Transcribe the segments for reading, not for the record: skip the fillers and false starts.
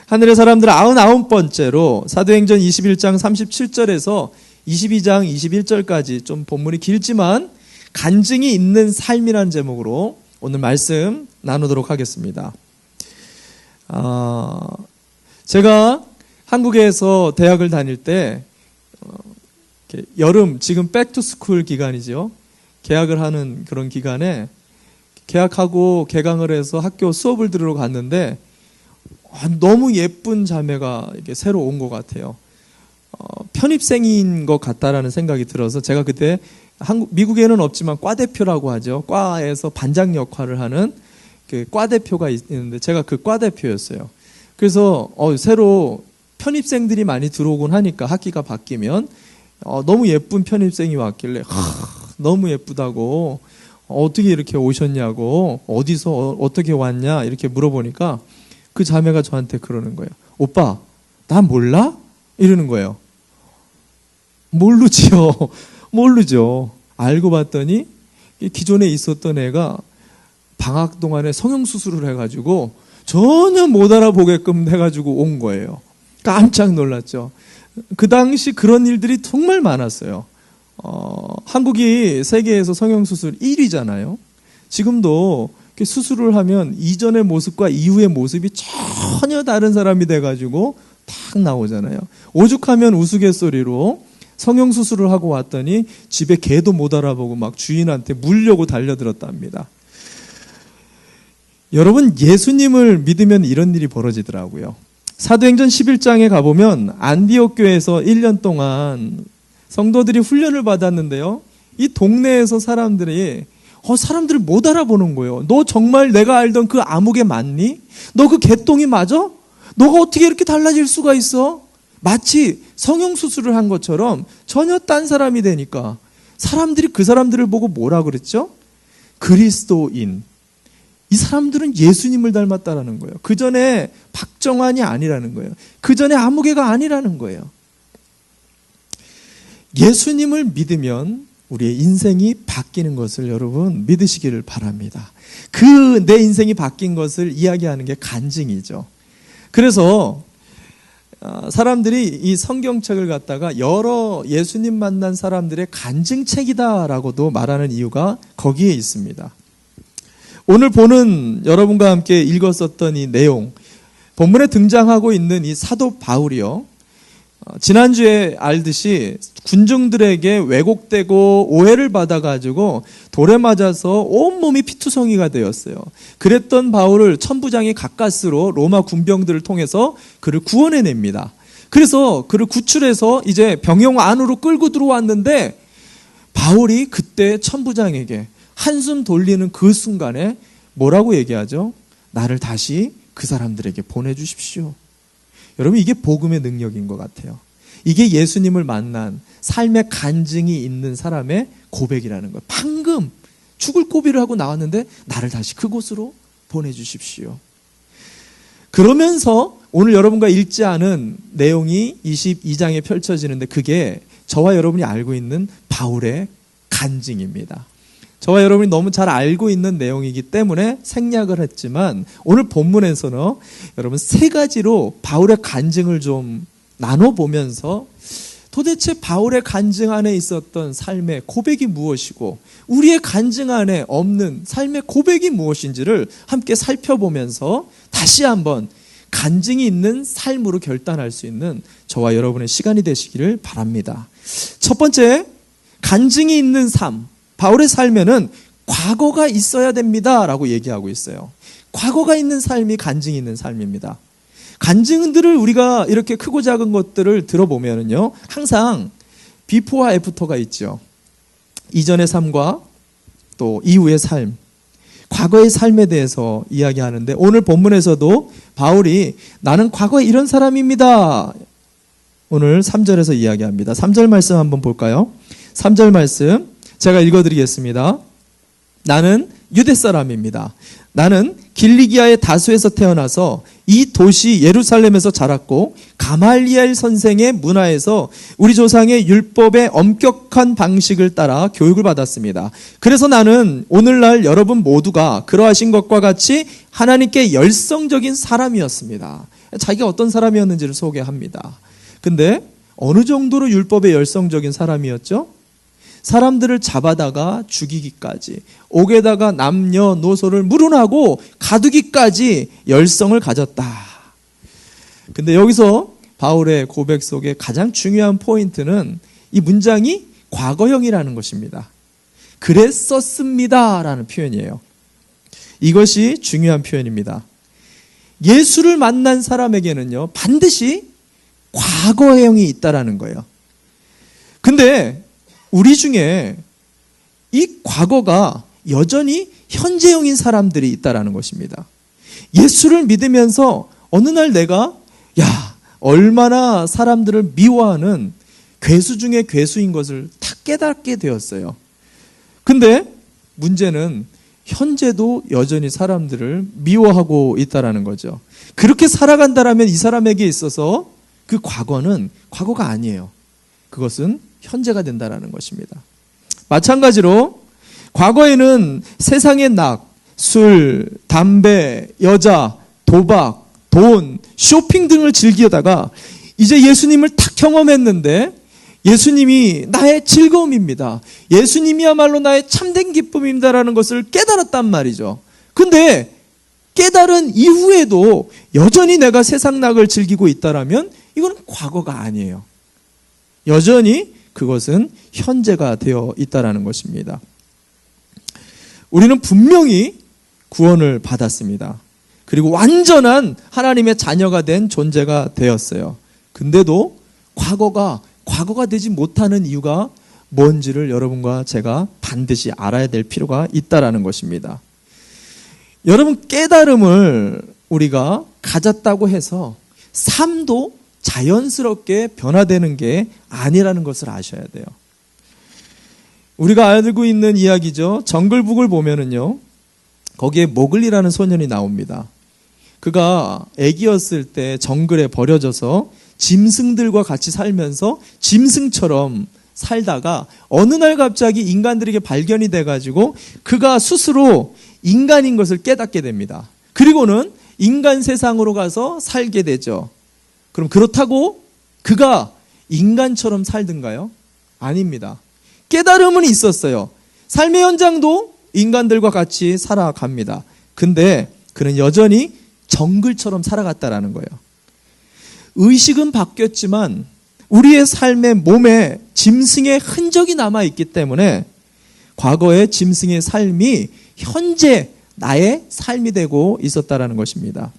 하늘의 사람들 99번째로 사도행전 21장 37절에서 22장 21절까지 좀 본문이 길지만 간증이 있는 삶이라는 제목으로 오늘 말씀 나누도록 하겠습니다. 제가 한국에서 대학을 다닐 때 여름, 지금 백투스쿨 기간이죠. 개학을 하는 그런 기간에 개학하고 개강을 해서 학교 수업을 들으러 갔는데 너무 예쁜 자매가 이렇게 새로 온 것 같아요. 편입생인 것 같다라는 생각이 들어서 제가 그때 미국에는 없지만 과대표라고 하죠. 과에서 반장 역할을 하는 그 과대표가 있는데 제가 그 과대표였어요. 그래서 새로 편입생들이 많이 들어오곤 하니까 학기가 바뀌면 너무 예쁜 편입생이 왔길래 너무 예쁘다고 어떻게 이렇게 오셨냐고 어디서 어떻게 왔냐 이렇게 물어보니까 그 자매가 저한테 그러는 거예요. 오빠 나 몰라? 이러는 거예요. 모르지요. 모르죠. 알고 봤더니 기존에 있었던 애가 방학 동안에 성형수술을 해가지고 전혀 못 알아보게끔 해가지고 온 거예요. 깜짝 놀랐죠. 그 당시 그런 일들이 정말 많았어요. 한국이 세계에서 성형수술 1위잖아요. 지금도 수술을 하면 이전의 모습과 이후의 모습이 전혀 다른 사람이 돼가지고 탁 나오잖아요. 오죽하면 우스갯소리로 성형수술을 하고 왔더니 집에 개도 못 알아보고 막 주인한테 물려고 달려들었답니다. 여러분, 예수님을 믿으면 이런 일이 벌어지더라고요. 사도행전 11장에 가보면 안디옥 교회에서 1년 동안 성도들이 훈련을 받았는데요. 이 동네에서 사람들이 사람들을 못 알아보는 거예요. 너 정말 내가 알던 그 아무개 맞니? 너 그 개똥이 맞아? 너가 어떻게 이렇게 달라질 수가 있어? 마치 성형수술을 한 것처럼 전혀 딴 사람이 되니까 사람들이 그 사람들을 보고 뭐라 그랬죠? 그리스도인. 이 사람들은 예수님을 닮았다라는 거예요. 그 전에 박정환이 아니라는 거예요. 그 전에 아무개가 아니라는 거예요. 예수님을 믿으면 우리의 인생이 바뀌는 것을 여러분 믿으시기를 바랍니다. 그 내 인생이 바뀐 것을 이야기하는 게 간증이죠. 그래서 사람들이 이 성경책을 갖다가 여러 예수님 만난 사람들의 간증책이다라고도 말하는 이유가 거기에 있습니다. 오늘 보는 여러분과 함께 읽었었던 이 내용, 본문에 등장하고 있는 이 사도 바울이요. 지난주에 알듯이 군중들에게 왜곡되고 오해를 받아가지고 돌에 맞아서 온몸이 피투성이가 되었어요. 그랬던 바울을 천부장이 가까스로 로마 군병들을 통해서 그를 구원해냅니다. 그래서 그를 구출해서 이제 병영 안으로 끌고 들어왔는데 바울이 그때 천부장에게 한숨 돌리는 그 순간에 뭐라고 얘기하죠? 나를 다시 그 사람들에게 보내주십시오. 여러분, 이게 복음의 능력인 것 같아요. 이게 예수님을 만난 삶의 간증이 있는 사람의 고백이라는 거예요. 방금 죽을 고비를 하고 나왔는데 나를 다시 그곳으로 보내주십시오. 그러면서 오늘 여러분과 읽지 않은 내용이 22장에 펼쳐지는데 그게 저와 여러분이 알고 있는 바울의 간증입니다. 저와 여러분이 너무 잘 알고 있는 내용이기 때문에 생략을 했지만 오늘 본문에서는 여러분 세 가지로 바울의 간증을 좀 나눠보면서 도대체 바울의 간증 안에 있었던 삶의 고백이 무엇이고 우리의 간증 안에 없는 삶의 고백이 무엇인지를 함께 살펴보면서 다시 한번 간증이 있는 삶으로 결단할 수 있는 저와 여러분의 시간이 되시기를 바랍니다. 첫 번째, 간증이 있는 삶. 바울의 삶에는 과거가 있어야 됩니다라고 얘기하고 있어요. 과거가 있는 삶이 간증이 있는 삶입니다. 간증들을 우리가 이렇게 크고 작은 것들을 들어보면은요, 항상 비포와 애프터가 있죠. 이전의 삶과 또 이후의 삶, 과거의 삶에 대해서 이야기하는데 오늘 본문에서도 바울이 나는 과거에 이런 사람입니다. 오늘 3절에서 이야기합니다. 3절 말씀 한번 볼까요? 3절 말씀 제가 읽어드리겠습니다. 나는 유대 사람입니다. 나는 길리기아의 다수에서 태어나서 이 도시 예루살렘에서 자랐고 가말리엘 선생의 문화에서 우리 조상의 율법의 엄격한 방식을 따라 교육을 받았습니다. 그래서 나는 오늘날 여러분 모두가 그러하신 것과 같이 하나님께 열성적인 사람이었습니다. 자기가 어떤 사람이었는지를 소개합니다. 근데 어느 정도로 율법에 열성적인 사람이었죠? 사람들을 잡아다가 죽이기까지, 옥에다가 남녀노소를 물어나고 가두기까지 열성을 가졌다. 근데 여기서 바울의 고백 속에 가장 중요한 포인트는 이 문장이 과거형이라는 것입니다. 그랬었습니다 라는 표현이에요. 이것이 중요한 표현입니다. 예수를 만난 사람에게는요, 반드시 과거형이 있다라는 거예요. 근데 우리 중에 이 과거가 여전히 현재형인 사람들이 있다라는 것입니다. 예수를 믿으면서 어느 날 내가 얼마나 사람들을 미워하는 괴수 중에 괴수인 것을 다 깨닫게 되었어요. 근데 문제는 현재도 여전히 사람들을 미워하고 있다라는 거죠. 그렇게 살아간다라면 이 사람에게 있어서 그 과거는 과거가 아니에요. 그것은 현재가 된다라는 것입니다. 마찬가지로 과거에는 세상의 낙, 술, 담배, 여자, 도박, 돈, 쇼핑 등을 즐기다가 이제 예수님을 딱 경험했는데 예수님이 나의 즐거움입니다. 예수님이야말로 나의 참된 기쁨입니다라는 것을 깨달았단 말이죠. 근데 깨달은 이후에도 여전히 내가 세상 낙을 즐기고 있다라면 이건 과거가 아니에요. 여전히 그것은 현재가 되어 있다라는 것입니다. 우리는 분명히 구원을 받았습니다. 그리고 완전한 하나님의 자녀가 된 존재가 되었어요. 근데도 과거가 되지 못하는 이유가 뭔지를 여러분과 제가 반드시 알아야 될 필요가 있다라는 것입니다. 여러분, 깨달음을 우리가 가졌다고 해서 삶도 자연스럽게 변화되는 게 아니라는 것을 아셔야 돼요. 우리가 알고 있는 이야기죠. 정글북을 보면은요, 거기에 모글리라는 소년이 나옵니다. 그가 아기였을 때 정글에 버려져서 짐승들과 같이 살면서 짐승처럼 살다가 어느 날 갑자기 인간들에게 발견이 돼가지고 그가 스스로 인간인 것을 깨닫게 됩니다. 그리고는 인간 세상으로 가서 살게 되죠. 그럼 그렇다고 그가 인간처럼 살든가요? 아닙니다. 깨달음은 있었어요. 삶의 현장도 인간들과 같이 살아갑니다. 근데 그는 여전히 정글처럼 살아갔다라는 거예요. 의식은 바뀌었지만 우리의 삶의 몸에 짐승의 흔적이 남아있기 때문에 과거의 짐승의 삶이 현재 나의 삶이 되고 있었다라는 것입니다.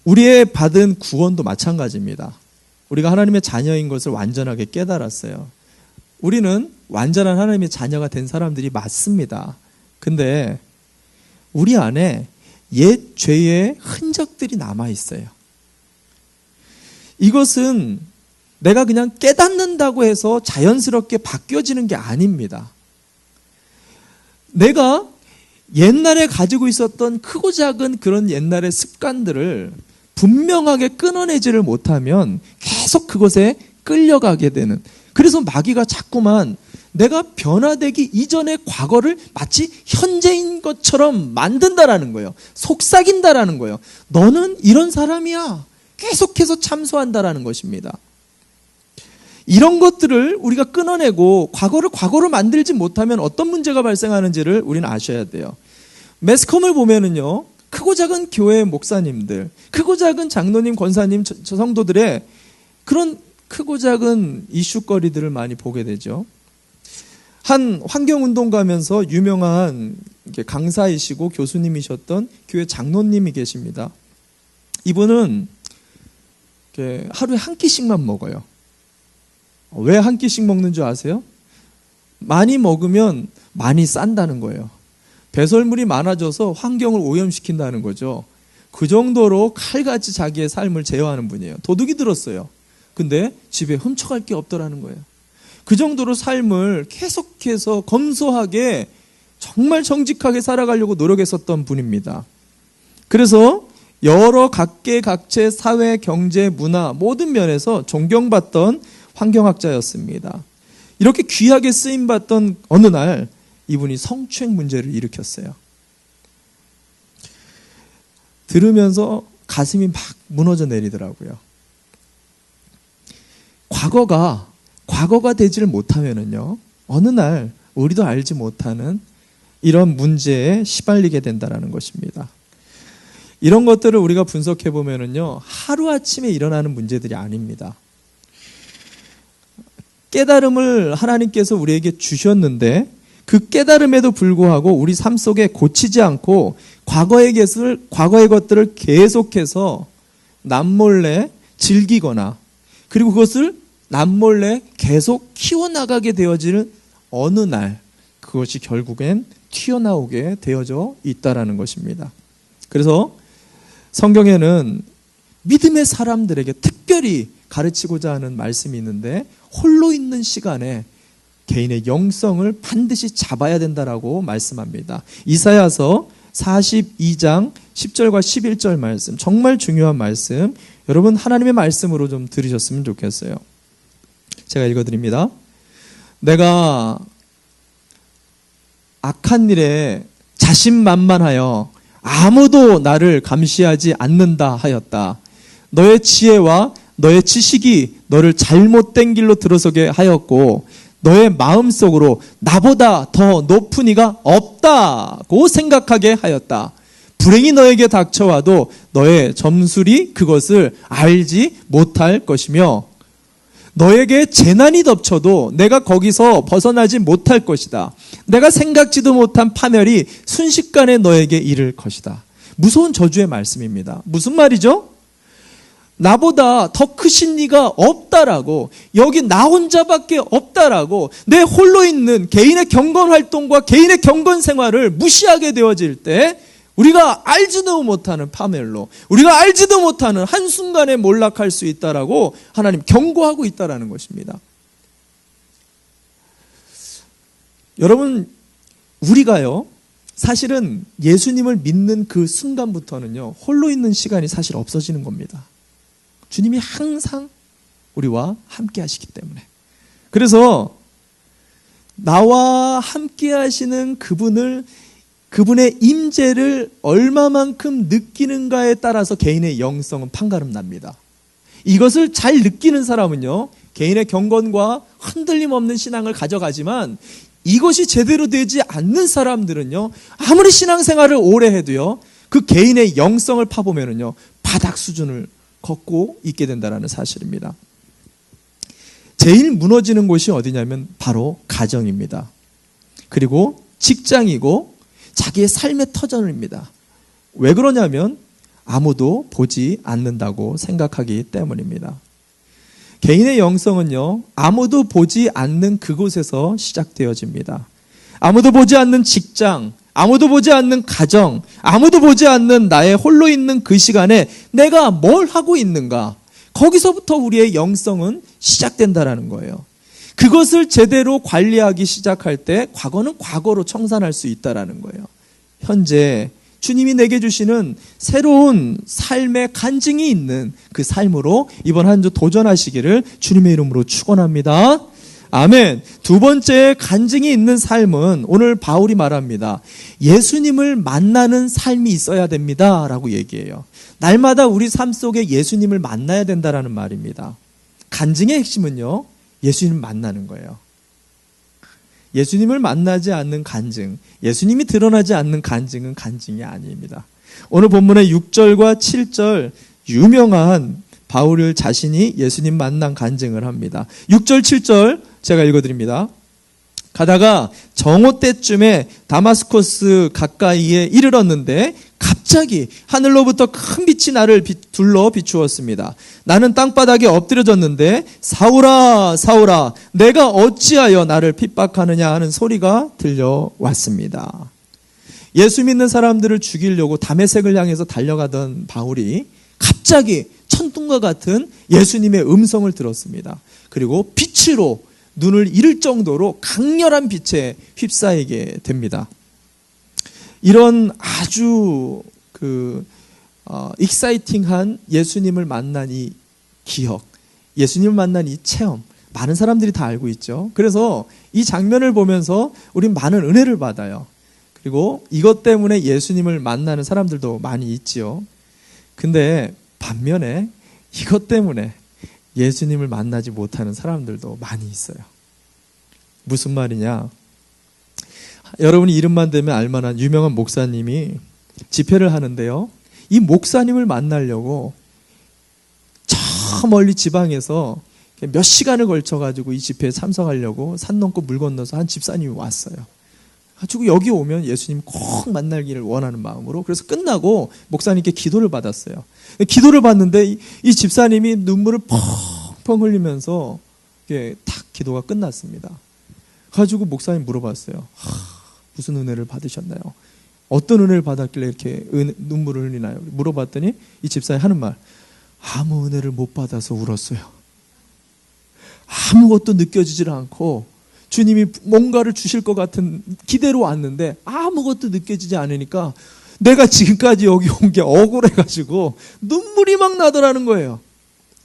우리의 받은 구원도 마찬가지입니다. 우리가 하나님의 자녀인 것을 완전하게 깨달았어요. 우리는 완전한 하나님의 자녀가 된 사람들이 맞습니다. 근데 우리 안에 옛 죄의 흔적들이 남아있어요. 이것은 내가 그냥 깨닫는다고 해서 자연스럽게 바뀌어지는 게 아닙니다. 내가 옛날에 가지고 있었던 크고 작은 그런 옛날의 습관들을 분명하게 끊어내지를 못하면 계속 그것에 끌려가게 되는, 그래서 마귀가 자꾸만 내가 변화되기 이전의 과거를 마치 현재인 것처럼 만든다라는 거예요. 속삭인다라는 거예요. 너는 이런 사람이야. 계속해서 참소한다라는 것입니다. 이런 것들을 우리가 끊어내고 과거를 과거로 만들지 못하면 어떤 문제가 발생하는지를 우리는 아셔야 돼요. 매스컴을 보면은요, 크고 작은 교회 목사님들, 크고 작은 장로님, 권사님, 저 성도들의 그런 크고 작은 이슈거리들을 많이 보게 되죠. 한 환경운동 가면서 유명한 강사이시고 교수님이셨던 교회 장로님이 계십니다. 이분은 하루에 한 끼씩만 먹어요. 왜 한 끼씩 먹는 줄 아세요? 많이 먹으면 많이 싼다는 거예요. 배설물이 많아져서 환경을 오염시킨다는 거죠. 그 정도로 칼같이 자기의 삶을 제어하는 분이에요. 도둑이 들었어요. 근데 집에 훔쳐갈 게 없더라는 거예요. 그 정도로 삶을 계속해서 검소하게 정말 정직하게 살아가려고 노력했었던 분입니다. 그래서 여러 각계각체 사회, 경제, 문화 모든 면에서 존경받던 환경학자였습니다. 이렇게 귀하게 쓰임받던 어느 날 이분이 성추행 문제를 일으켰어요. 들으면서 가슴이 막 무너져 내리더라고요. 과거가 되지를 못하면은요, 어느 날 우리도 알지 못하는 이런 문제에 시달리게 된다는 것입니다. 이런 것들을 우리가 분석해 보면은요, 하루아침에 일어나는 문제들이 아닙니다. 깨달음을 하나님께서 우리에게 주셨는데 그 깨달음에도 불구하고 우리 삶 속에 고치지 않고 과거의 것들을 계속해서 남몰래 즐기거나 그리고 그것을 남몰래 계속 키워나가게 되어지는 어느 날 그것이 결국엔 튀어나오게 되어져 있다라는 것입니다. 그래서 성경에는 믿음의 사람들에게 특별히 가르치고자 하는 말씀이 있는데 홀로 있는 시간에 개인의 영성을 반드시 잡아야 된다라고 말씀합니다. 이사야서 42장 10절과 11절 말씀, 정말 중요한 말씀, 여러분 하나님의 말씀으로 좀 들으셨으면 좋겠어요. 제가 읽어드립니다. 내가 악한 일에 자신만만하여 아무도 나를 감시하지 않는다 하였다. 너의 지혜와 너의 지식이 너를 잘못된 길로 들어서게 하였고 너의 마음속으로 나보다 더 높은 이가 없다고 생각하게 하였다. 불행이 너에게 닥쳐와도 너의 점술이 그것을 알지 못할 것이며 너에게 재난이 덮쳐도 내가 거기서 벗어나지 못할 것이다. 내가 생각지도 못한 파멸이 순식간에 너에게 이를 것이다. 무서운 저주의 말씀입니다. 무슨 말이죠? 나보다 더 크신 이가 없다라고, 여기 나 혼자밖에 없다라고, 내 홀로 있는 개인의 경건 활동과 개인의 경건 생활을 무시하게 되어질 때 우리가 알지도 못하는 파멸로, 우리가 알지도 못하는 한순간에 몰락할 수 있다라고 하나님 경고하고 있다라는 것입니다. 여러분, 우리가요, 사실은 예수님을 믿는 그 순간부터는요, 홀로 있는 시간이 사실 없어지는 겁니다. 주님이 항상 우리와 함께 하시기 때문에. 그래서 나와 함께 하시는 그분의 임재를 얼마만큼 느끼는가에 따라서 개인의 영성은 판가름 납니다. 이것을 잘 느끼는 사람은요, 개인의 경건과 흔들림 없는 신앙을 가져가지만 이것이 제대로 되지 않는 사람들은요, 아무리 신앙생활을 오래 해도요, 그 개인의 영성을 파보면은요, 바닥 수준을 걷고 있게 된다는 사실입니다. 제일 무너지는 곳이 어디냐면 바로 가정입니다. 그리고 직장이고 자기의 삶의 터전입니다. 왜 그러냐면 아무도 보지 않는다고 생각하기 때문입니다. 개인의 영성은요, 아무도 보지 않는 그곳에서 시작되어집니다. 아무도 보지 않는 직장, 아무도 보지 않는 가정, 아무도 보지 않는 나의 홀로 있는 그 시간에 내가 뭘 하고 있는가, 거기서부터 우리의 영성은 시작된다라는 거예요. 그것을 제대로 관리하기 시작할 때 과거는 과거로 청산할 수 있다라는 거예요. 현재 주님이 내게 주시는 새로운 삶의 간증이 있는 그 삶으로 이번 한 주 도전하시기를 주님의 이름으로 축원합니다. 아멘. 두 번째 간증이 있는 삶은 오늘 바울이 말합니다. 예수님을 만나는 삶이 있어야 됩니다 라고 얘기해요. 날마다 우리 삶 속에 예수님을 만나야 된다라는 말입니다. 간증의 핵심은요, 예수님을 만나는 거예요. 예수님을 만나지 않는 간증, 예수님이 드러나지 않는 간증은 간증이 아닙니다. 오늘 본문의 6절과 7절 유명한 바울 자신이 예수님 만난 간증을 합니다. 6절 7절 제가 읽어드립니다. 가다가 정오 때쯤에 다마스코스 가까이에 이르렀는데 갑자기 하늘로부터 큰 빛이 나를 둘러 비추었습니다. 나는 땅바닥에 엎드려졌는데 사울아 사울아 내가 어찌하여 나를 핍박하느냐 하는 소리가 들려왔습니다. 예수 믿는 사람들을 죽이려고 다메섹을 향해서 달려가던 바울이 갑자기 천둥과 같은 예수님의 음성을 들었습니다. 그리고 빛으로 눈을 잃을 정도로 강렬한 빛에 휩싸이게 됩니다. 이런 아주 익사이팅한 예수님을 만난 이 기억, 예수님을 만난 이 체험, 많은 사람들이 다 알고 있죠. 그래서 이 장면을 보면서 우린 많은 은혜를 받아요. 그리고 이것 때문에 예수님을 만나는 사람들도 많이 있지요. 근데 반면에 이것 때문에 예수님을 만나지 못하는 사람들도 많이 있어요. 무슨 말이냐? 여러분이 이름만 대면 알만한 유명한 목사님이 집회를 하는데요. 이 목사님을 만나려고 저 멀리 지방에서 몇 시간을 걸쳐가지고 이 집회에 참석하려고 산 넘고 물 건너서 한 집사님이 왔어요. 가지고 여기 오면 예수님 꼭 만나기를 원하는 마음으로, 그래서 끝나고 목사님께 기도를 받았어요. 기도를 받는데 이 집사님이 눈물을 펑펑 흘리면서 탁 기도가 끝났습니다. 가지고 목사님 물어봤어요. 무슨 은혜를 받으셨나요? 어떤 은혜를 받았길래 이렇게 눈물을 흘리나요? 물어봤더니 이 집사님이 하는 말, 아무 은혜를 못 받아서 울었어요. 아무것도 느껴지질 않고 주님이 뭔가를 주실 것 같은 기대로 왔는데 아무것도 느껴지지 않으니까 내가 지금까지 여기 온 게 억울해가지고 눈물이 막 나더라는 거예요.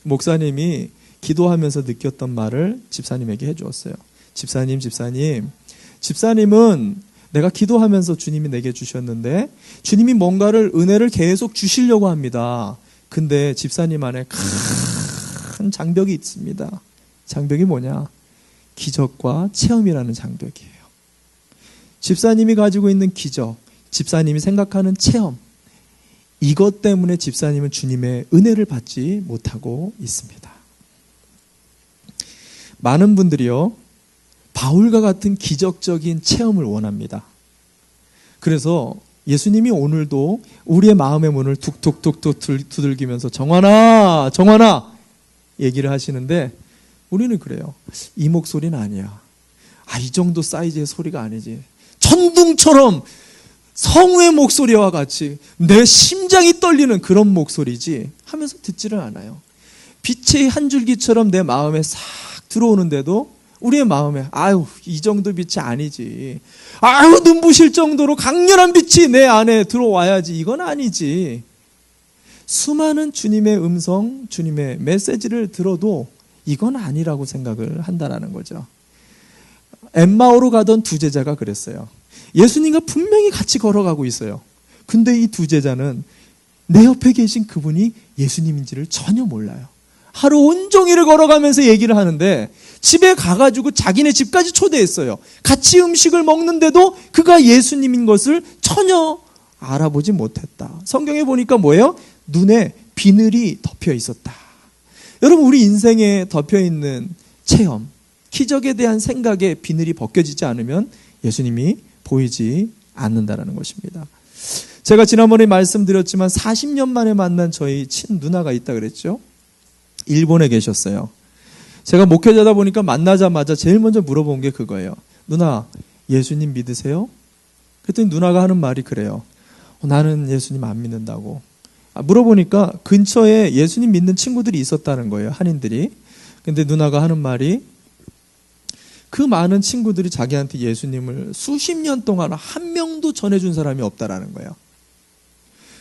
목사님이 기도하면서 느꼈던 말을 집사님에게 해주었어요. 집사님은 내가 기도하면서 주님이 내게 주셨는데 주님이 뭔가를 은혜를 계속 주시려고 합니다. 근데 집사님 안에 큰 장벽이 있습니다. 장벽이 뭐냐? 기적과 체험이라는 장벽이에요. 집사님이 가지고 있는 기적, 집사님이 생각하는 체험, 이것 때문에 집사님은 주님의 은혜를 받지 못하고 있습니다. 많은 분들이요, 바울과 같은 기적적인 체험을 원합니다. 그래서 예수님이 오늘도 우리의 마음의 문을 툭툭툭툭 두들기면서 정환아 얘기를 하시는데 우리는 그래요. 이 목소리는 아니야. 이 정도 사이즈의 소리가 아니지. 천둥처럼 성우의 목소리와 같이 내 심장이 떨리는 그런 목소리지 하면서 듣지를 않아요. 빛의 한 줄기처럼 내 마음에 싹 들어오는데도 우리의 마음에 이 정도 빛이 아니지. 눈부실 정도로 강렬한 빛이 내 안에 들어와야지. 이건 아니지. 수많은 주님의 음성, 주님의 메시지를 들어도 이건 아니라고 생각을 한다라는 거죠. 엠마오로 가던 두 제자가 그랬어요. 예수님과 분명히 같이 걸어가고 있어요. 근데 이 두 제자는 내 옆에 계신 그분이 예수님인지를 전혀 몰라요. 하루 온종일을 걸어가면서 얘기를 하는데 집에 가가지고 자기네 집까지 초대했어요. 같이 음식을 먹는데도 그가 예수님인 것을 전혀 알아보지 못했다. 성경에 보니까 뭐예요? 눈에 비늘이 덮여 있었다. 여러분, 우리 인생에 덮여있는 체험, 기적에 대한 생각에 비늘이 벗겨지지 않으면 예수님이 보이지 않는다는 것입니다. 제가 지난번에 말씀드렸지만 40년 만에 만난 저희 친누나가 있다 그랬죠. 일본에 계셨어요. 제가 목회자다 보니까 만나자마자 제일 먼저 물어본 게 그거예요. 누나, 예수님 믿으세요? 그랬더니 누나가 하는 말이 그래요. 나는 예수님 안 믿는다고. 물어보니까 근처에 예수님 믿는 친구들이 있었다는 거예요. 한인들이. 근데 누나가 하는 말이 그 많은 친구들이 자기한테 예수님을 수십 년 동안 한 명도 전해준 사람이 없다라는 거예요.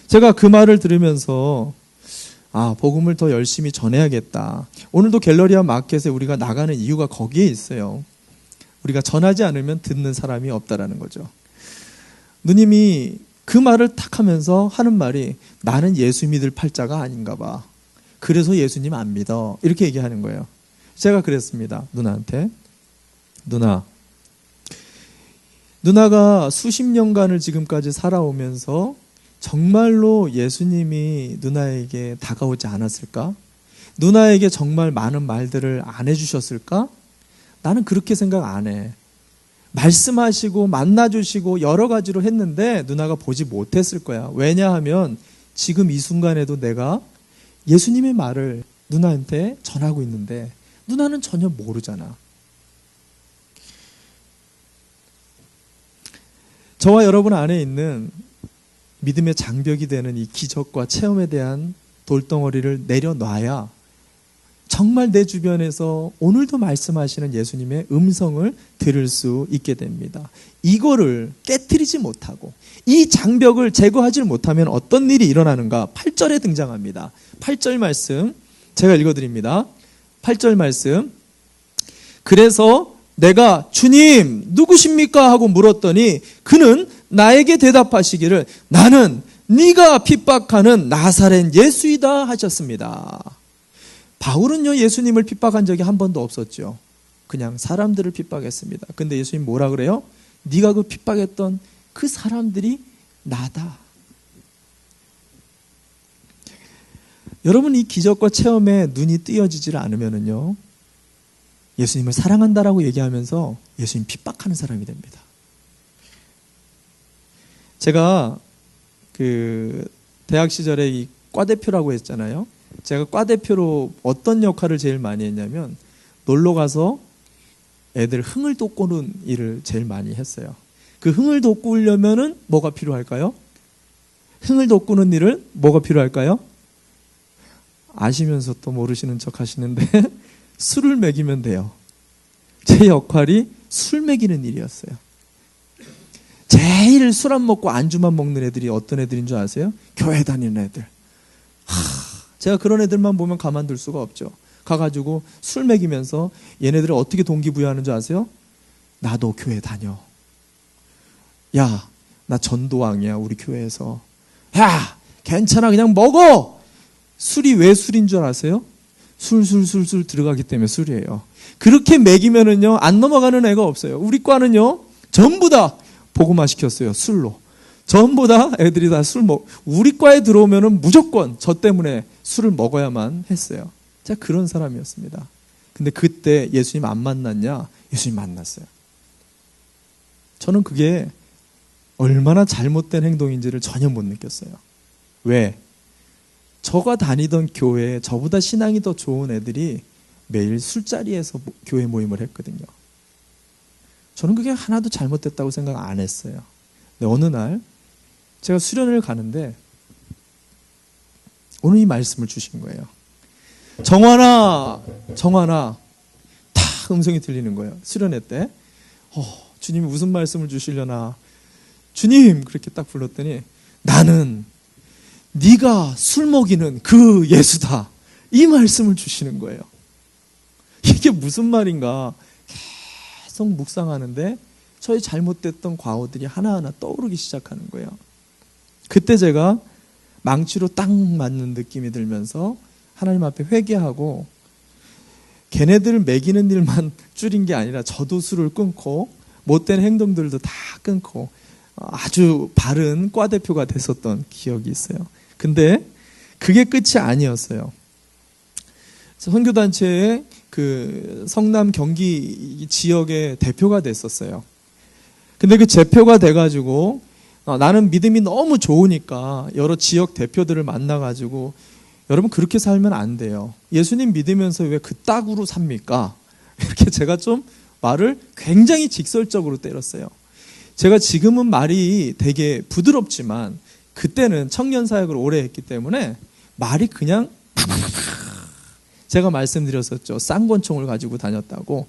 제가 그 말을 들으면서 복음을 더 열심히 전해야겠다. 오늘도 갤러리아 마켓에 우리가 나가는 이유가 거기에 있어요. 우리가 전하지 않으면 듣는 사람이 없다라는 거죠. 누님이 그 말을 탁 하면서 하는 말이 나는 예수 믿을 팔자가 아닌가 봐. 그래서 예수님 안 믿어. 이렇게 얘기하는 거예요. 제가 그랬습니다. 누나한테. 누나가 수십 년간을 지금까지 살아오면서 정말로 예수님이 누나에게 다가오지 않았을까? 누나에게 정말 많은 말들을 안 해주셨을까? 나는 그렇게 생각 안 해. 말씀하시고 만나주시고 여러 가지로 했는데 누나가 보지 못했을 거야. 왜냐하면 지금 이 순간에도 내가 예수님의 말을 누나한테 전하고 있는데 누나는 전혀 모르잖아. 저와 여러분 안에 있는 믿음의 장벽이 되는 이 기적과 체험에 대한 돌덩어리를 내려놔야 정말 내 주변에서 오늘도 말씀하시는 예수님의 음성을 들을 수 있게 됩니다. 이거를 깨트리지 못하고 이 장벽을 제거하지 못하면 어떤 일이 일어나는가? 8절에 등장합니다. 8절 말씀 제가 읽어드립니다. 8절 말씀. 그래서 내가 주님 누구십니까? 하고 물었더니 그는 나에게 대답하시기를 나는 네가 핍박하는 나사렛 예수이다 하셨습니다. 바울은요 예수님을 핍박한 적이 한 번도 없었죠. 그냥 사람들을 핍박했습니다. 근데 예수님 뭐라 그래요? 네가 그 핍박했던 그 사람들이 나다. 여러분 이 기적과 체험에 눈이 띄어지질 않으면요 예수님을 사랑한다라고 얘기하면서 예수님 핍박하는 사람이 됩니다. 제가 그 대학 시절에 이 과대표라고 했잖아요. 제가 과대표로 어떤 역할을 제일 많이 했냐면 놀러 가서 애들 흥을 돋구는 일을 제일 많이 했어요. 그 흥을 돋구려면은 뭐가 필요할까요? 흥을 돋구는 일을 뭐가 필요할까요? 아시면서 또 모르시는 척 하시는데 술을 먹이면 돼요. 제 역할이 술 먹이는 일이었어요. 제일 술 안 먹고 안주만 먹는 애들이 어떤 애들인 줄 아세요? 교회 다니는 애들. 제가 그런 애들만 보면 가만둘 수가 없죠. 가가지고 술 먹이면서 얘네들을 어떻게 동기부여하는 줄 아세요? 나도 교회 다녀. 야, 나 전도왕이야 우리 교회에서. 야, 괜찮아 그냥 먹어. 술이 왜 술인 줄 아세요? 술 들어가기 때문에 술이에요. 그렇게 먹이면은요 안 넘어가는 애가 없어요. 우리 과는요 전부 다 복음화 시켰어요. 술로. 전부 다 애들이 다 우리 과에 들어오면은 무조건 저 때문에 술을 먹어야만 했어요. 제가 그런 사람이었습니다. 근데 그때 예수님 안 만났냐? 예수님 만났어요. 저는 그게 얼마나 잘못된 행동인지를 전혀 못 느꼈어요. 왜? 저가 다니던 교회에 저보다 신앙이 더 좋은 애들이 매일 술자리에서 교회 모임을 했거든요. 저는 그게 하나도 잘못됐다고 생각 안 했어요. 근데 어느 날 제가 수련을 가는데 오늘 이 말씀을 주신 거예요. 정환아 다 음성이 들리는 거예요. 수련회 때 주님이 무슨 말씀을 주시려나 주님 그렇게 딱 불렀더니 나는 네가 술 먹이는 그 예수다. 이 말씀을 주시는 거예요. 이게 무슨 말인가 계속 묵상하는데 저의 잘못됐던 과오들이 하나하나 떠오르기 시작하는 거예요. 그때 제가 망치로 딱 맞는 느낌이 들면서 하나님 앞에 회개하고 걔네들을 먹이는 일만 줄인 게 아니라 저도 술을 끊고 못된 행동들도 다 끊고 아주 바른 과대표가 됐었던 기억이 있어요. 근데 그게 끝이 아니었어요. 선교단체의 그 성남 경기 지역의 대표가 됐었어요. 근데 그 대표가 돼가지고 나는 믿음이 너무 좋으니까 여러 지역 대표들을 만나가지고 여러분 그렇게 살면 안 돼요. 예수님 믿으면서 왜 그따구로 삽니까? 이렇게 제가 좀 말을 굉장히 직설적으로 때렸어요. 제가 지금은 말이 되게 부드럽지만 그때는 청년 사역을 오래 했기 때문에 말이 그냥 제가 말씀드렸었죠. 쌍권총을 가지고 다녔다고.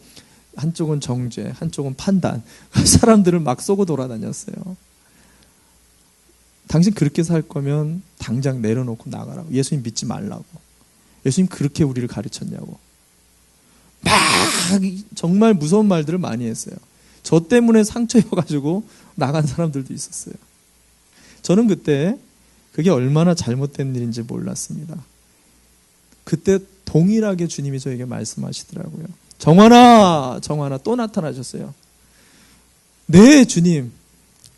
한쪽은 정죄, 한쪽은 판단. 사람들을 막 쏘고 돌아다녔어요. 당신 그렇게 살 거면 당장 내려놓고 나가라고. 예수님 믿지 말라고. 예수님 그렇게 우리를 가르쳤냐고. 막 정말 무서운 말들을 많이 했어요. 저 때문에 상처여가지고 나간 사람들도 있었어요. 저는 그때 그게 얼마나 잘못된 일인지 몰랐습니다. 그때 동일하게 주님이 저에게 말씀하시더라고요. 정환아 또 나타나셨어요. 네 주님.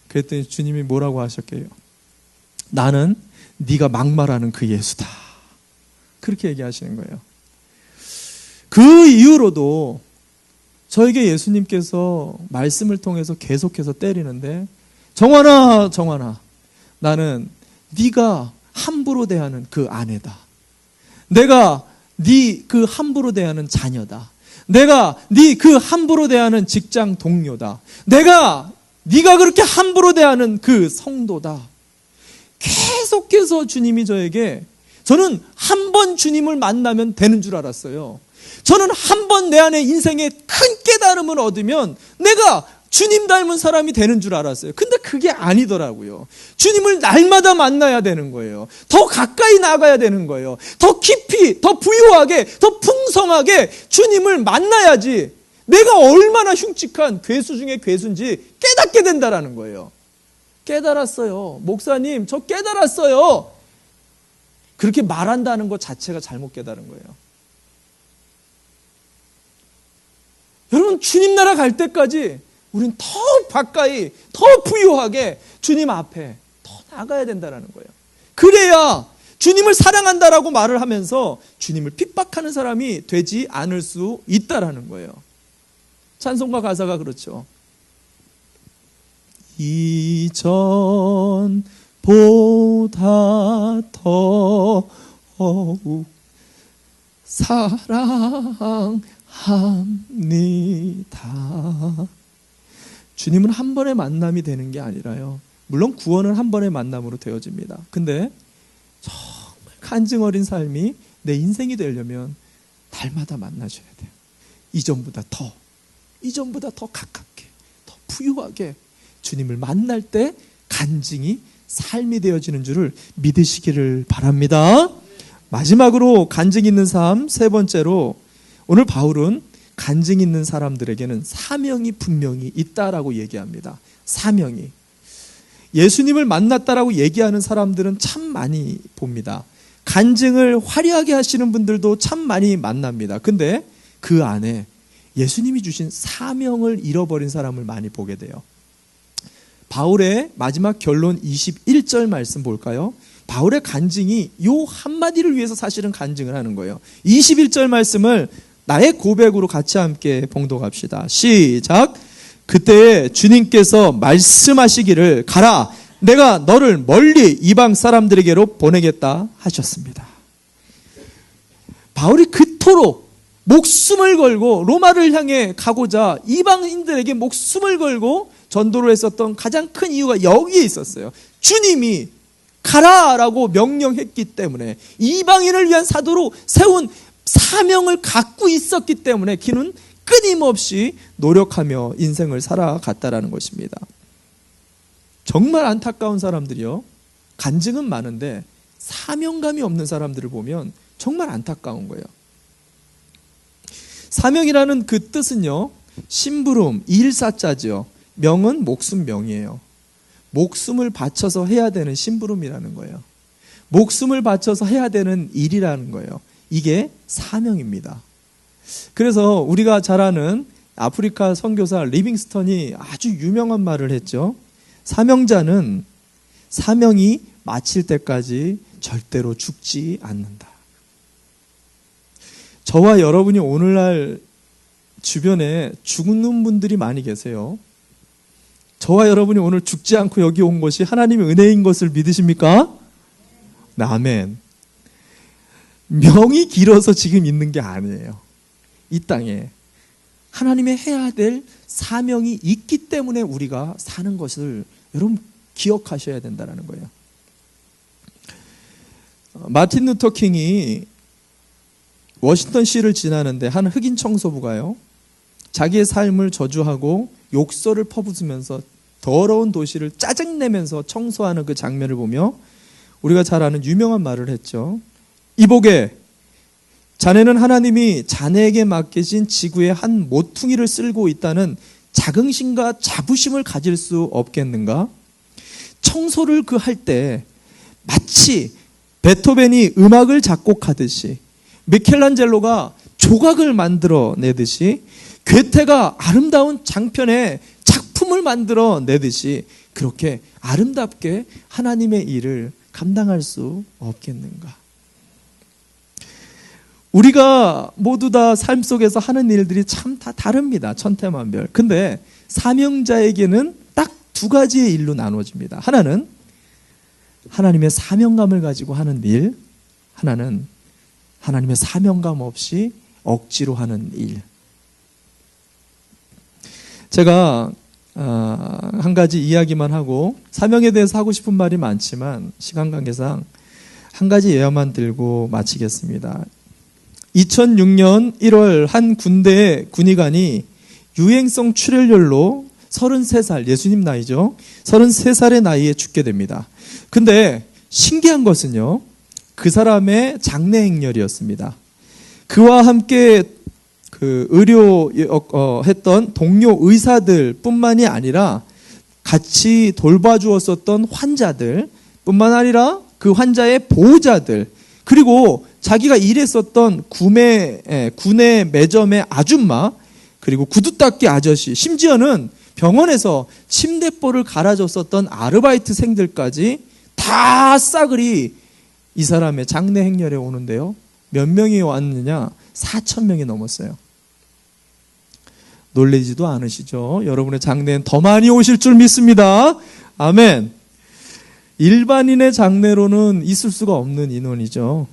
그랬더니 주님이 뭐라고 하셨게요? 나는 네가 막말하는 그 예수다. 그렇게 얘기하시는 거예요. 그 이후로도 저에게 예수님께서 말씀을 통해서 계속해서 때리는데 정환아 나는 네가 함부로 대하는 그 아내다. 내가 네 그 함부로 대하는 자녀다. 내가 네 그 함부로 대하는 직장 동료다. 네가 그렇게 함부로 대하는 그 성도다. 계속해서 주님이 저에게 저는 한 번 주님을 만나면 되는 줄 알았어요. 저는 한 번 내 안에 인생에 큰 깨달음을 얻으면 내가 주님 닮은 사람이 되는 줄 알았어요. 근데 그게 아니더라고요. 주님을 날마다 만나야 되는 거예요. 더 가까이 나가야 되는 거예요. 더 깊이, 더 부유하게, 더 풍성하게 주님을 만나야지 내가 얼마나 흉측한 괴수 중에 괴수인지 깨닫게 된다라는 거예요. 깨달았어요. 목사님, 저 깨달았어요. 그렇게 말한다는 것 자체가 잘못 깨달은 거예요. 여러분, 주님 나라 갈 때까지 우린 더 가까이, 더 부유하게 주님 앞에 더 나가야 된다는 거예요. 그래야 주님을 사랑한다라고 말을 하면서 주님을 핍박하는 사람이 되지 않을 수 있다라는 거예요. 찬송가 가사가 그렇죠. 이전보다 더욱 사랑합니다. 주님은 한 번의 만남이 되는 게 아니라요. 물론 구원은 한 번의 만남으로 되어집니다. 근데 정말 간증 어린 삶이 내 인생이 되려면 날마다 만나줘야 돼요. 이전보다 더 가깝게, 더 부유하게 주님을 만날 때 간증이 삶이 되어지는 줄을 믿으시기를 바랍니다. 마지막으로 간증 있는 삶, 세 번째로 오늘 바울은 간증 있는 사람들에게는 사명이 분명히 있다라고 얘기합니다. 사명이. 예수님을 만났다라고 얘기하는 사람들은 참 많이 봅니다. 간증을 화려하게 하시는 분들도 참 많이 만납니다. 근데 그 안에 예수님이 주신 사명을 잃어버린 사람을 많이 보게 돼요. 바울의 마지막 결론 21절 말씀 볼까요? 바울의 간증이 요 한마디를 위해서 사실은 간증을 하는 거예요. 21절 말씀을 나의 고백으로 같이 함께 봉독합시다. 시작. 그때 주님께서 말씀하시기를 가라, 내가 너를 멀리 이방 사람들에게로 보내겠다 하셨습니다. 바울이 그토록 목숨을 걸고 로마를 향해 가고자 이방인들에게 목숨을 걸고 전도를 했었던 가장 큰 이유가 여기에 있었어요. 주님이 가라라고 명령했기 때문에, 이방인을 위한 사도로 세운 사명을 갖고 있었기 때문에 그는 끊임없이 노력하며 인생을 살아갔다라는 것입니다. 정말 안타까운 사람들이요, 간증은 많은데 사명감이 없는 사람들을 보면 정말 안타까운 거예요. 사명이라는 그 뜻은요, 심부름, 일사자죠. 명은 목숨 명이에요. 목숨을 바쳐서 해야 되는 심부름이라는 거예요. 목숨을 바쳐서 해야 되는 일이라는 거예요. 이게 사명입니다. 그래서 우리가 잘 아는 아프리카 선교사 리빙스턴이 아주 유명한 말을 했죠. 사명자는 사명이 마칠 때까지 절대로 죽지 않는다. 저와 여러분이 오늘날 주변에 죽는 분들이 많이 계세요. 저와 여러분이 오늘 죽지 않고 여기 온 것이 하나님의 은혜인 것을 믿으십니까? 네, 아멘. 명이 길어서 지금 있는 게 아니에요. 이 땅에 하나님의 해야 될 사명이 있기 때문에 우리가 사는 것을 여러분 기억하셔야 된다는 거예요. 마틴 루터 킹이 워싱턴시를 지나는데 한 흑인 청소부가요, 자기의 삶을 저주하고 욕설을 퍼붓으면서 더러운 도시를 짜증내면서 청소하는 그 장면을 보며 우리가 잘 아는 유명한 말을 했죠. 이보게, 자네는 하나님이 자네에게 맡기신 지구의 한 모퉁이를 쓸고 있다는 자긍심과 자부심을 가질 수 없겠는가? 청소를 그 할 때 마치 베토벤이 음악을 작곡하듯이, 미켈란젤로가 조각을 만들어내듯이, 괴테가 아름다운 장편의 작품을 만들어내듯이 그렇게 아름답게 하나님의 일을 감당할 수 없겠는가? 우리가 모두 다 삶 속에서 하는 일들이 참 다 다릅니다. 천태만별. 근데 사명자에게는 딱 두 가지의 일로 나눠집니다. 하나는 하나님의 사명감을 가지고 하는 일, 하나는 하나님의 사명감 없이 억지로 하는 일. 제가 한 가지 이야기만 하고, 사명에 대해서 하고 싶은 말이 많지만 시간 관계상 한 가지 예화만 들고 마치겠습니다. 2006년 1월 한 군대의 군의관이 유행성 출혈열로 33살, 예수님 나이죠. 33살의 나이에 죽게 됩니다. 근데 신기한 것은요, 그 사람의 장내 행렬이었습니다. 그와 함께 했던 동료 의사들 뿐만이 아니라 같이 돌봐주었었던 환자들 뿐만 아니라 그 환자의 보호자들, 그리고 자기가 일했었던 군의 매점의 아줌마, 그리고 구두 닦기 아저씨, 심지어는 병원에서 침대볼을 갈아줬었던 아르바이트생들까지 다 싸그리 이 사람의 장내 행렬에 오는데요. 몇 명이 왔느냐? 4,000명이 넘었어요. 놀라지도 않으시죠? 여러분의 장내엔 더 많이 오실 줄 믿습니다. 아멘. 일반인의 장내로는 있을 수가 없는 인원이죠.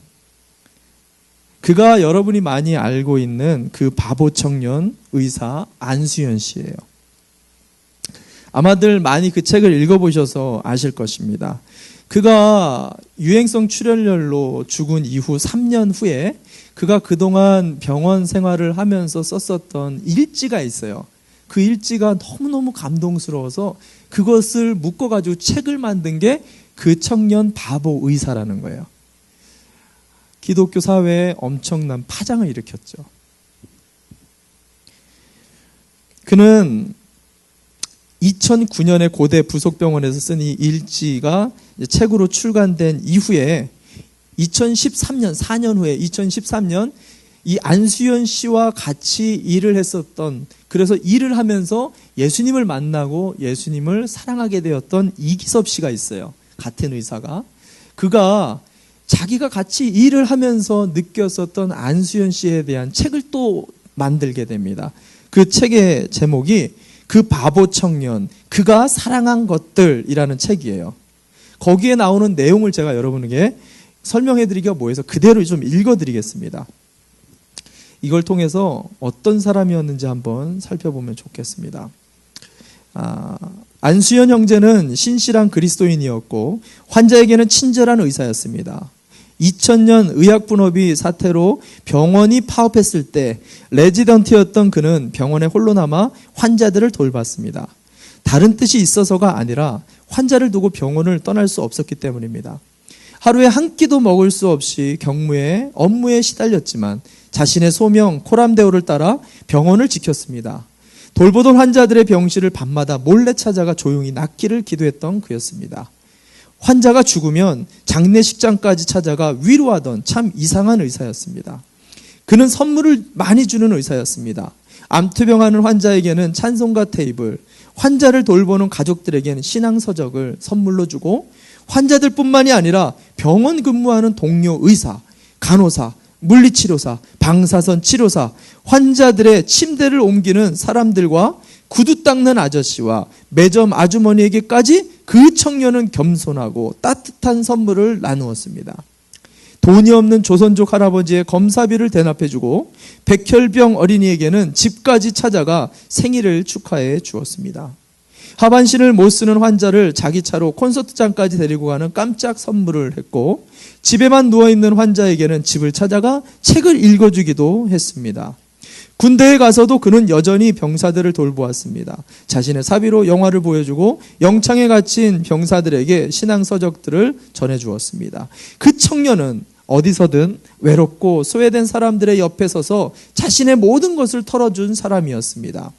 그가 여러분이 많이 알고 있는 그 바보 청년 의사 안수연 씨예요. 아마들 많이 그 책을 읽어보셔서 아실 것입니다. 그가 유행성 출혈열로 죽은 이후 3년 후에 그가 그동안 병원 생활을 하면서 썼었던 일지가 있어요. 그 일지가 너무너무 감동스러워서 그것을 묶어가지고 책을 만든 게 그 청년 바보 의사라는 거예요. 기독교 사회에 엄청난 파장을 일으켰죠. 그는 2009년에 고대 부속병원에서 쓴 이 일지가 책으로 출간된 이후에 2013년, 4년 후에 2013년 이 안수연 씨와 같이 일을 했었던, 그래서 일을 하면서 예수님을 만나고 예수님을 사랑하게 되었던 이기섭 씨가 있어요. 같은 의사가. 그가 자기가 같이 일을 하면서 느꼈었던 안수연 씨에 대한 책을 또 만들게 됩니다. 그 책의 제목이 그 바보 청년, 그가 사랑한 것들이라는 책이에요. 거기에 나오는 내용을 제가 여러분에게 설명해드리기가 뭐해서 그대로 좀 읽어드리겠습니다. 이걸 통해서 어떤 사람이었는지 한번 살펴보면 좋겠습니다. 안수연 형제는 신실한 그리스도인이었고 환자에게는 친절한 의사였습니다. 2000년 의학분업이 사태로 병원이 파업했을 때 레지던트였던 그는 병원에 홀로 남아 환자들을 돌봤습니다. 다른 뜻이 있어서가 아니라 환자를 두고 병원을 떠날 수 없었기 때문입니다. 하루에 한 끼도 먹을 수 없이 업무에 시달렸지만 자신의 소명 코람데오를 따라 병원을 지켰습니다. 돌보던 환자들의 병실을 밤마다 몰래 찾아가 조용히 낫기를 기도했던 그였습니다. 환자가 죽으면 장례식장까지 찾아가 위로하던 참 이상한 의사였습니다. 그는 선물을 많이 주는 의사였습니다. 암투병하는 환자에게는 찬송가 테이블, 환자를 돌보는 가족들에게는 신앙서적을 선물로 주고 환자들뿐만이 아니라 병원 근무하는 동료 의사, 간호사, 물리치료사, 방사선 치료사, 환자들의 침대를 옮기는 사람들과 구두 닦는 아저씨와 매점 아주머니에게까지 그 청년은 겸손하고 따뜻한 선물을 나누었습니다. 돈이 없는 조선족 할아버지의 검사비를 대납해주고 백혈병 어린이에게는 집까지 찾아가 생일을 축하해 주었습니다. 하반신을 못 쓰는 환자를 자기 차로 콘서트장까지 데리고 가는 깜짝 선물을 했고 집에만 누워있는 환자에게는 집을 찾아가 책을 읽어주기도 했습니다. 군대에 가서도 그는 여전히 병사들을 돌보았습니다. 자신의 사비로 영화를 보여주고 영창에 갇힌 병사들에게 신앙서적들을 전해주었습니다. 그 청년은 어디서든 외롭고 소외된 사람들의 옆에 서서 자신의 모든 것을 털어준 사람이었습니다.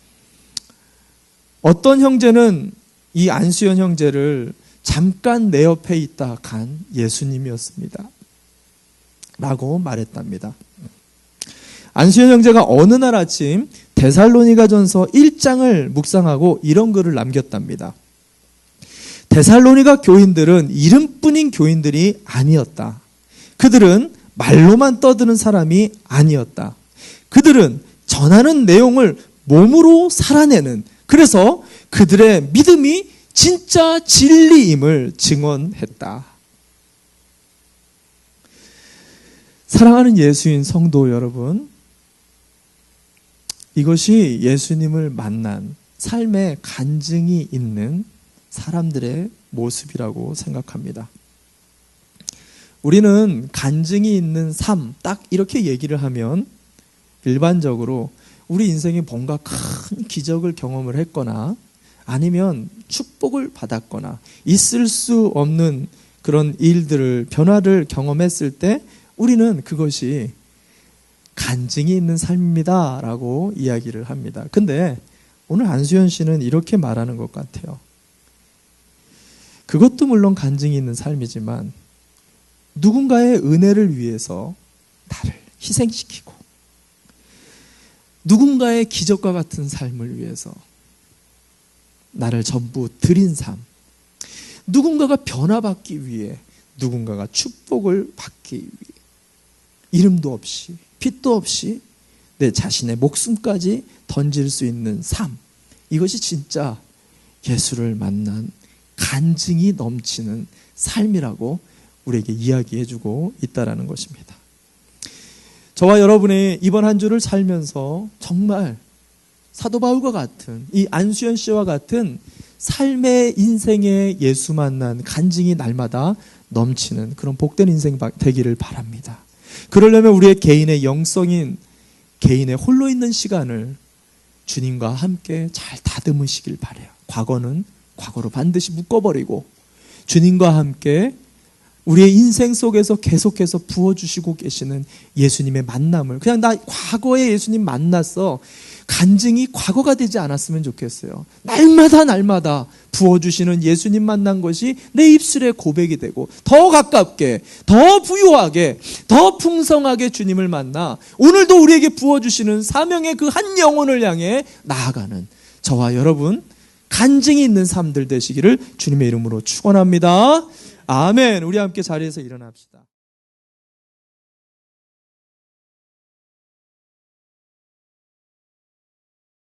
어떤 형제는 이 안수연 형제를 잠깐 내 옆에 있다 간 예수님이었습니다. 라고 말했답니다. 안수연 형제가 어느 날 아침 데살로니가전서 1장을 묵상하고 이런 글을 남겼답니다. 데살로니가 교인들은 이름뿐인 교인들이 아니었다. 그들은 말로만 떠드는 사람이 아니었다. 그들은 전하는 내용을 몸으로 살아내는, 그래서 그들의 믿음이 진짜 진리임을 증언했다. 사랑하는 예수인 성도 여러분, 이것이 예수님을 만난 삶의 간증이 있는 사람들의 모습이라고 생각합니다. 우리는 간증이 있는 삶, 딱 이렇게 얘기를 하면 일반적으로 우리 인생에 뭔가 큰 기적을 경험을 했거나 아니면 축복을 받았거나 있을 수 없는 그런 일들을, 변화를 경험했을 때 우리는 그것이 간증이 있는 삶입니다 라고 이야기를 합니다. 근데 오늘 안수현 씨는 이렇게 말하는 것 같아요. 그것도 물론 간증이 있는 삶이지만 누군가의 은혜를 위해서 나를 희생시키고 누군가의 기적과 같은 삶을 위해서 나를 전부 드린 삶, 누군가가 변화받기 위해, 누군가가 축복을 받기 위해 이름도 없이 빛도 없이 내 자신의 목숨까지 던질 수 있는 삶, 이것이 진짜 예수를 만난 간증이 넘치는 삶이라고 우리에게 이야기해주고 있다는 것입니다. 저와 여러분의 이번 한 주를 살면서 정말 사도 바울과 같은, 이 안수현 씨와 같은 삶의 인생의 예수 만난 간증이 날마다 넘치는 그런 복된 인생 되기를 바랍니다. 그러려면 우리의 개인의 영성인, 개인의 홀로 있는 시간을 주님과 함께 잘 다듬으시길 바라요. 과거는 과거로 반드시 묶어버리고 주님과 함께 우리의 인생 속에서 계속해서 부어주시고 계시는 예수님의 만남을, 그냥 나 과거에 예수님 만났어, 간증이 과거가 되지 않았으면 좋겠어요. 날마다 부어주시는 예수님 만난 것이 내 입술의 고백이 되고 더 가깝게, 더 부유하게, 더 풍성하게 주님을 만나 오늘도 우리에게 부어주시는 사명의 그 한 영혼을 향해 나아가는 저와 여러분 간증이 있는 삶들 되시기를 주님의 이름으로 축원합니다. 아멘. 우리 함께 자리에서 일어납시다.